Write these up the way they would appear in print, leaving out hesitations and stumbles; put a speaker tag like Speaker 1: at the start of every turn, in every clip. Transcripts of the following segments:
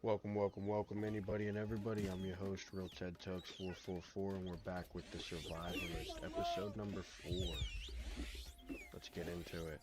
Speaker 1: Welcome, anybody and everybody. I'm your host, Real Ted Tugs 444, and we're back with the Survivalist, episode number 4. Let's get into it.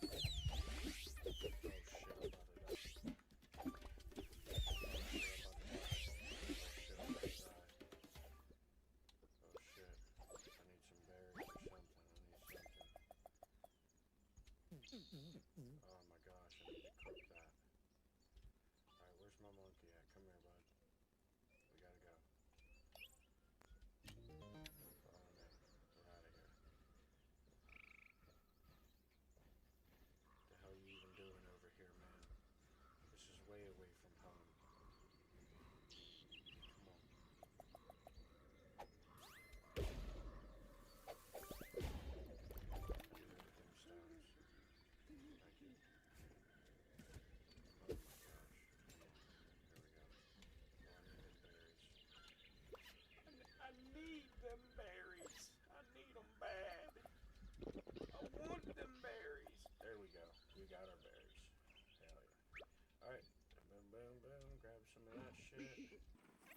Speaker 2: I need them berries. I need them bad. I want them berries. There we go. We got our berries. Hell yeah. Alright. Boom, boom, boom. Grab some of that shit.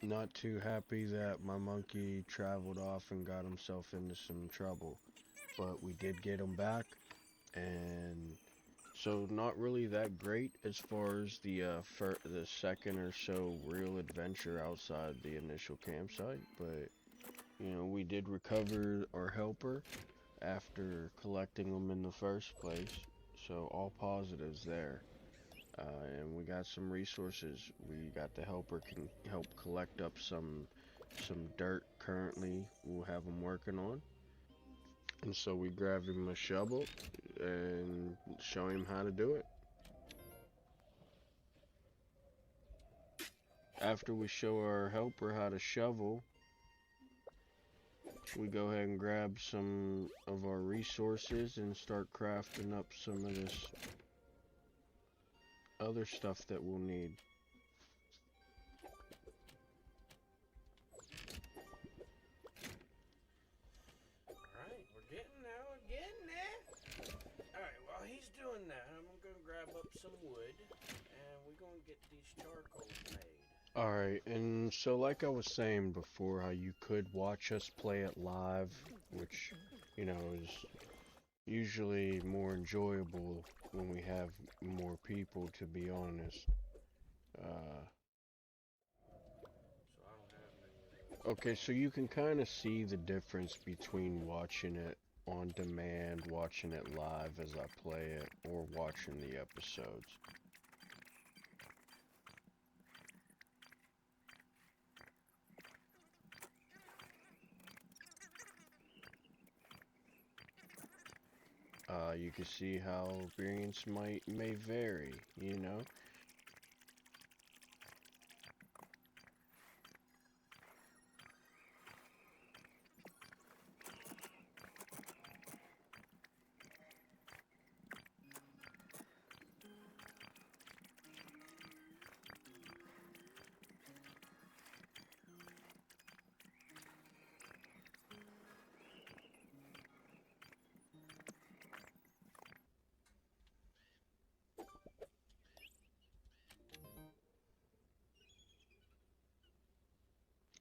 Speaker 1: Not too happy that my monkey traveled off and got himself into some trouble, but we did get him back, and so not really that great as far as the second or so real adventure outside the initial campsite, but we did recover our helper after collecting them in the first place, so all positives there. And we got some resources. We got the helper can help collect up some dirt currently we'll have him working on. And so we grab him a shovel and show him how to do it. After we show our helper how to shovel, we go ahead and grab some of our resources and start crafting up some of this other stuff that we'll need.
Speaker 2: Alright, we're getting there. We're getting there. Alright, while he's doing that, I'm going to grab up some wood and we're going to get these charcoals made.
Speaker 1: Alright, and so like I was saying before, how you could watch us play it live, which, is usually more enjoyable when we have more people, to be honest. Uh,
Speaker 2: So I don't have many of those.
Speaker 1: okay, so you can kind of see the difference between watching it on demand, watching it live as I play it, or watching the episodes. You can see how experience may vary.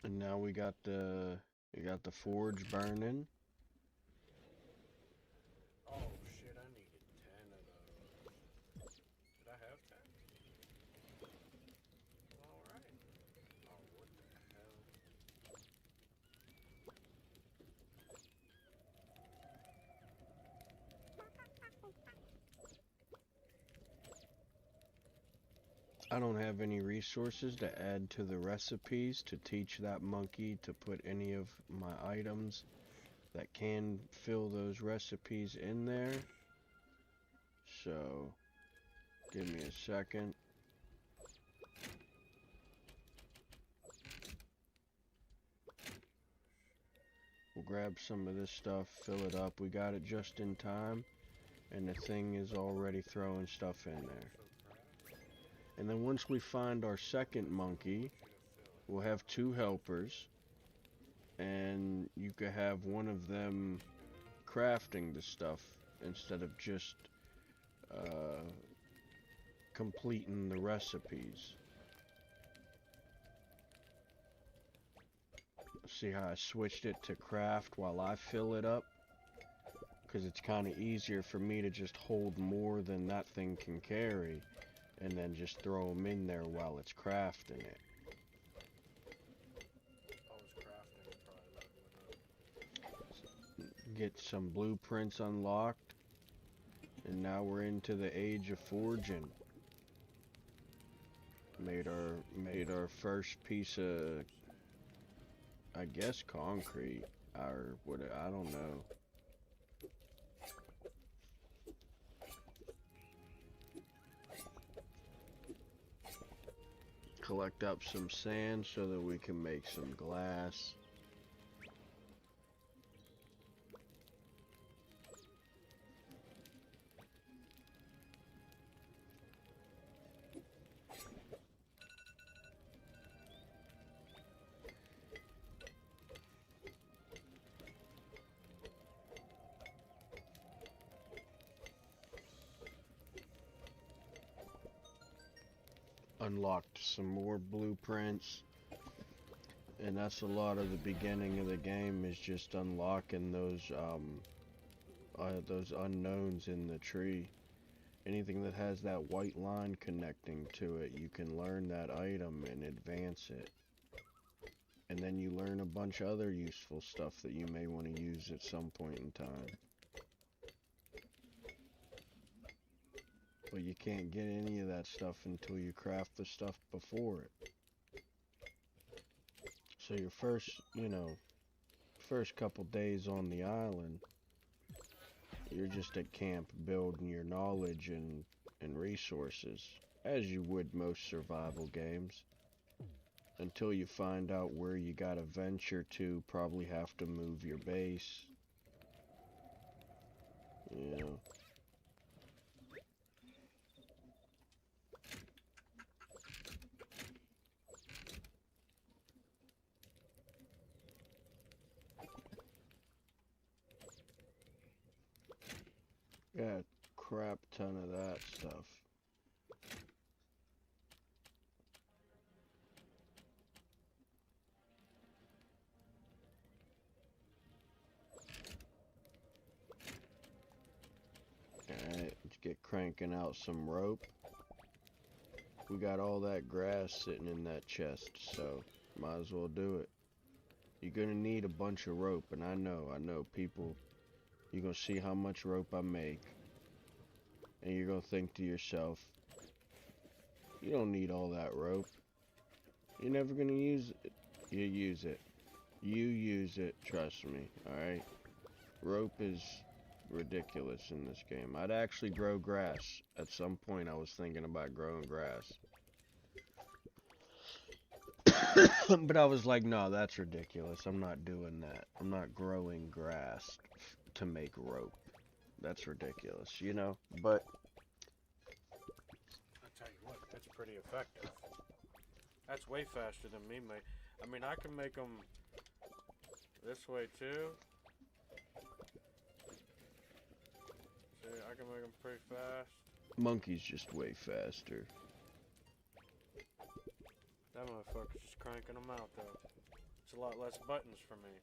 Speaker 1: And now we got the forge burning.
Speaker 2: Oh shit, I needed 10 of those. Did I have 10? Alright. Oh, what the hell?
Speaker 1: I don't have any resources to add to the recipes to teach that monkey to put any of my items that can fill those recipes in there. So, give me a second. We'll grab some of this stuff, fill it up. We got it just in time, and the thing is already throwing stuff in there. And then once we find our second monkey, we'll have two helpers, and you could have one of them crafting the stuff instead of just completing the recipes. See how I switched it to craft while I fill it up? Because it's kind of easier for me to just hold more than that thing can carry and then just throw them in there while it's crafting it.
Speaker 2: I was crafting it, probably leveling up.
Speaker 1: Get some blueprints unlocked, and now we're into the age of forging. Made our first piece of, I guess, concrete, or what, I don't know. Collect up some sand so that we can make some glass. Unlocked some more blueprints, and that's a lot of the beginning of the game, is just unlocking those unknowns in the tree. Anything that has that white line connecting to it, you can learn that item and advance it. And then you learn a bunch of other useful stuff that you may want to use at some point in time. But you can't get any of that stuff until you craft the stuff before it. So your first couple days on the island, you're just at camp building your knowledge and resources, as you would most survival games. Until you find out where you gotta venture to, probably have to move your base. Yeah. Got a crap ton of that stuff. Alright, let's get cranking out some rope. We got all that grass sitting in that chest, so might as well do it. You're gonna need a bunch of rope, and I know people, you're gonna see how much rope I make, and you're gonna think to yourself, you don't need all that rope. You're never gonna use it. You use it. You use it, trust me, alright? Rope is ridiculous in this game. I'd actually grow grass. At some point I was thinking about growing grass. But I was like, no, that's ridiculous. I'm not doing that. I'm not growing grass to make rope. That's ridiculous, you know? But
Speaker 2: I tell you what, that's pretty effective. That's way faster than me, mate. I mean, I can make them this way too. See, I can make them pretty fast.
Speaker 1: monkey's just way faster.
Speaker 2: That motherfucker's just cranking them out, though. It's a lot less buttons for me.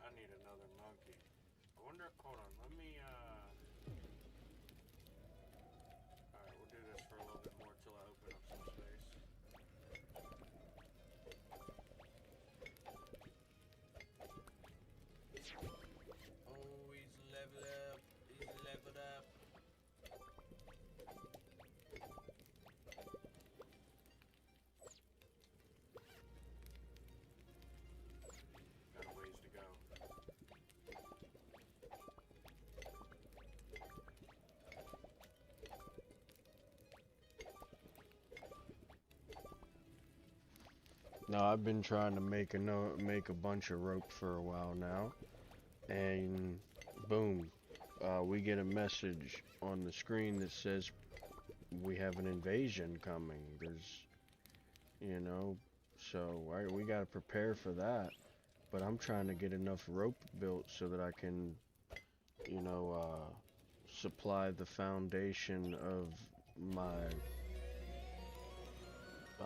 Speaker 2: I need another monkey. I wonder, hold on, let me, alright, we'll do this for a little bit more till I open up some space. Oh, he's leveled up. He's leveled up. Got a ways to go.
Speaker 1: Now I've been trying to make a bunch of rope for a while now, and boom, we get a message on the screen that says we have an invasion coming. So we gotta prepare for that. But I'm trying to get enough rope built so that I can you know, supply the foundation of my uh,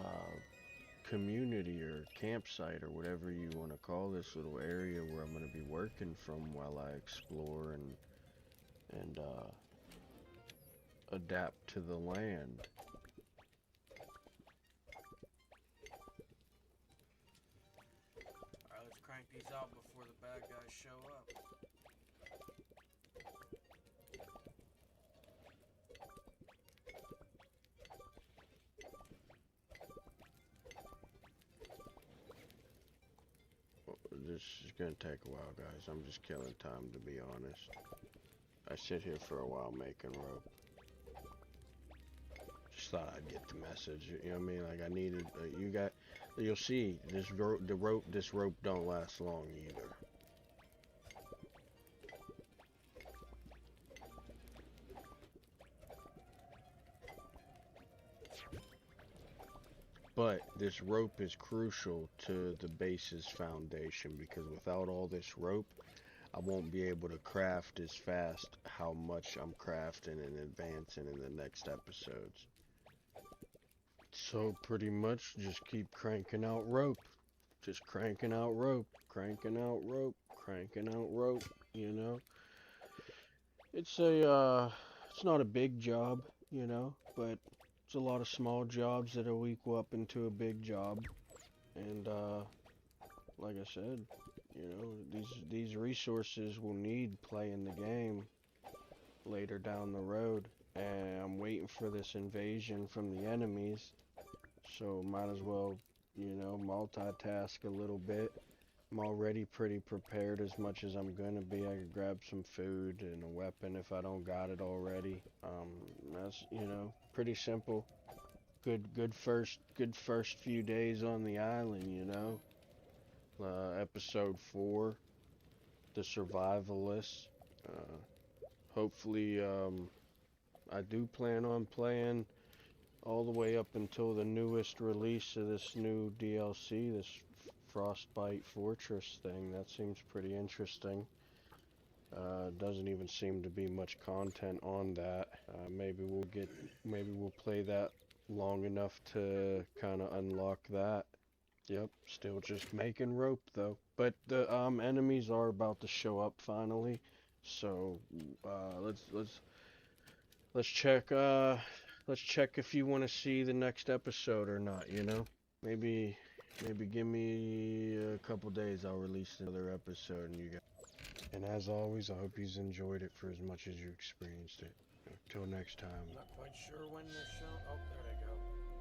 Speaker 1: community or campsite or whatever you want to call this little area where I'm going to be working from while I explore and adapt to the land.
Speaker 2: Alright, let's crank these out before the bad guys show up.
Speaker 1: This is going to take a while, guys. I'm just killing time, to be honest. I sit here for a while making rope. Just thought I'd get the message. You know what I mean? Like I needed. You'll see. This rope don't last long either. But this rope is crucial to the base's foundation because without all this rope, I won't be able to craft as fast how much I'm crafting and advancing in the next episodes. So pretty much just keep cranking out rope. Just cranking out rope, cranking out rope, cranking out rope, you know. It's not a big job, you know, but it's a lot of small jobs that'll equal up into a big job. And like I said, you know, these resources will need playing the game later down the road. And I'm waiting for this invasion from the enemies, so might as well, you know, multitask a little bit. I'm already pretty prepared as much as I'm gonna be. I could grab some food and a weapon if I don't got it already. That's, you know, pretty simple. Good first few days on the island, you know. Episode 4, the survivalists. Uh, hopefully, I do plan on playing all the way up until the newest release of this new DLC, this Frostbite Fortress thing. That seems pretty interesting. Doesn't even seem to be much content on that. Maybe we'll play that long enough to kind of unlock that. Yep, still just making rope though. But the enemies are about to show up finally. So let's check let's check if you want to see the next episode or not, you know? Maybe maybe give me a couple days, I'll release another episode and you guys. And as always, I hope you've enjoyed it for as much as you experienced it. Until next time.
Speaker 2: I'm not quite sure when this show. Oh, there they go.